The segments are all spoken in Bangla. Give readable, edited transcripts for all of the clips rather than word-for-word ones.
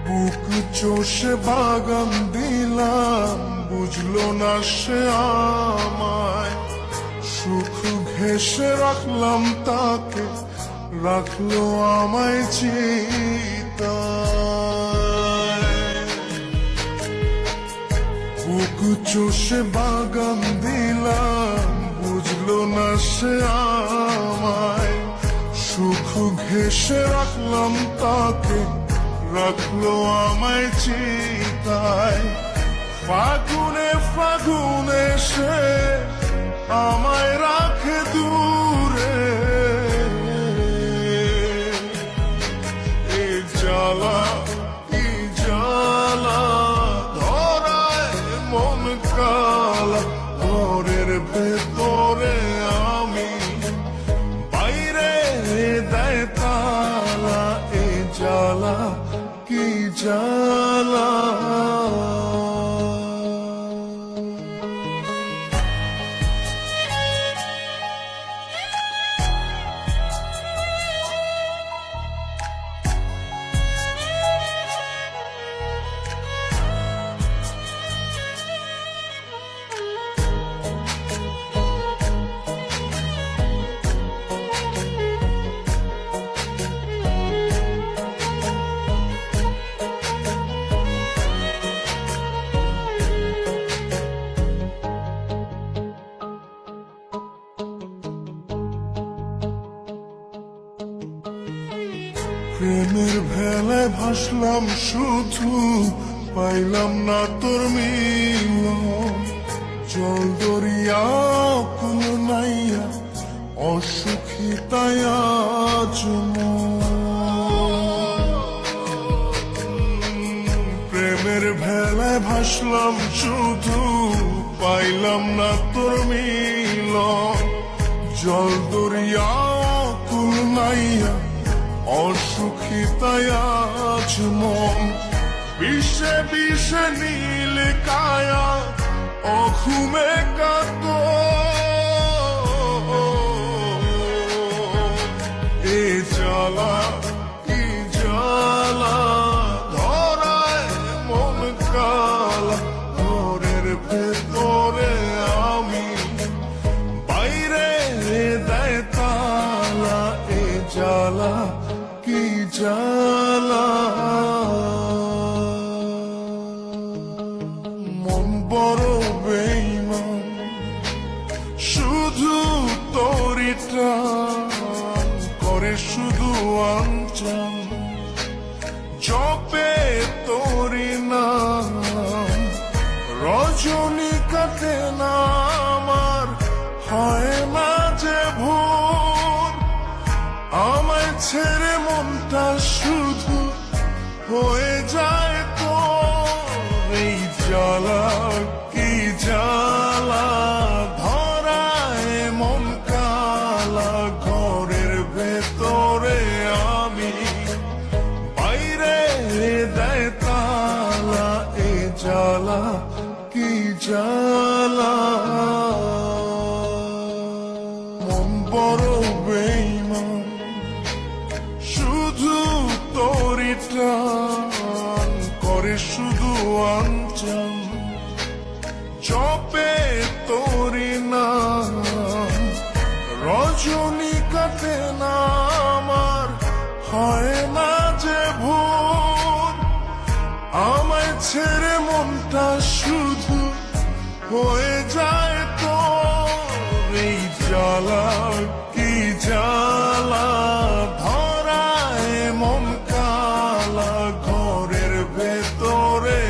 বুক চষে বাগান দিলাম, বুঝলো না সে আমায়। সুখ ঘেঁষে রাখলাম তাকে, রাখলো আমায় চিতায়। বুক চষে বাগান দিলাম, বুঝলো না সে আমায়। সুখ ঘেঁষে রাখলাম তাকে, রাখলো আমায় চিতায়। ফাগুনে ফাগুনে সে আমায় রাখে দূরে, এই জ্বালা কি জ্বালা, ধরায় মন কালা। ঘরের ভেতরে আমি, বাইরে দেয় তালা, এই জ্বালা কি জ্বালা। প্রেমের ভেলায় ভাসলাম শুধু, পাইলাম না তোর মিলন। জল দরিয়া কুল নাইয়া, অসুখী তাই আজ প্রেমের ভেলায় ভাসলাম শুধু, পাইলাম না তোর মিলন। জল দরিয়া কুল নাইয়া, অসুখী তাই আজ মন। বিষে বিষে নীল কায়া, অঘুমে কাত, এ জ্বালা কি জ্বালা, ধরায় মন কালা। ঘরের ভেতরে আমি, বাইরে দেয় তালা, এ জ্বালা কি জ্বালা। মন বড় বেঈমান, শুধু তোরই টান করে, শুধু আনচান জপে তোরই নাম। রজনী কাটে না আমার, হয় না যে ভোর। আমায় ছেড়ে মনটা শুধু হয়ে যায় তো, এই জ্বালা কি জ্বালা, ধরায় মন কালা। ঘরের ভেতরে আমি, বাইরে দেয় তালা, এই জ্বালা কি জ্বালা। মন বড় বেঈমান, শুধু তোরই টান করে, শুধু আনচান জপে তোরই নাম। রজনী কাটে না আমার, হয় না যে ভোর। আমায় ছেড়ে মনটা শুধু হয়ে যায় তো, এই জ্বালা কি জ্বালা, ধরায় মন কালা। ঘরের ভেতরে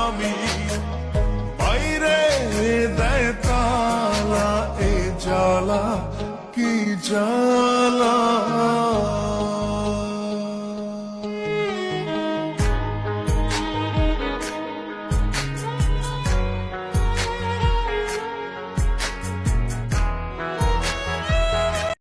আমি, বাইরে দেয় তালা, এ জ্বালা কি জ্বালা।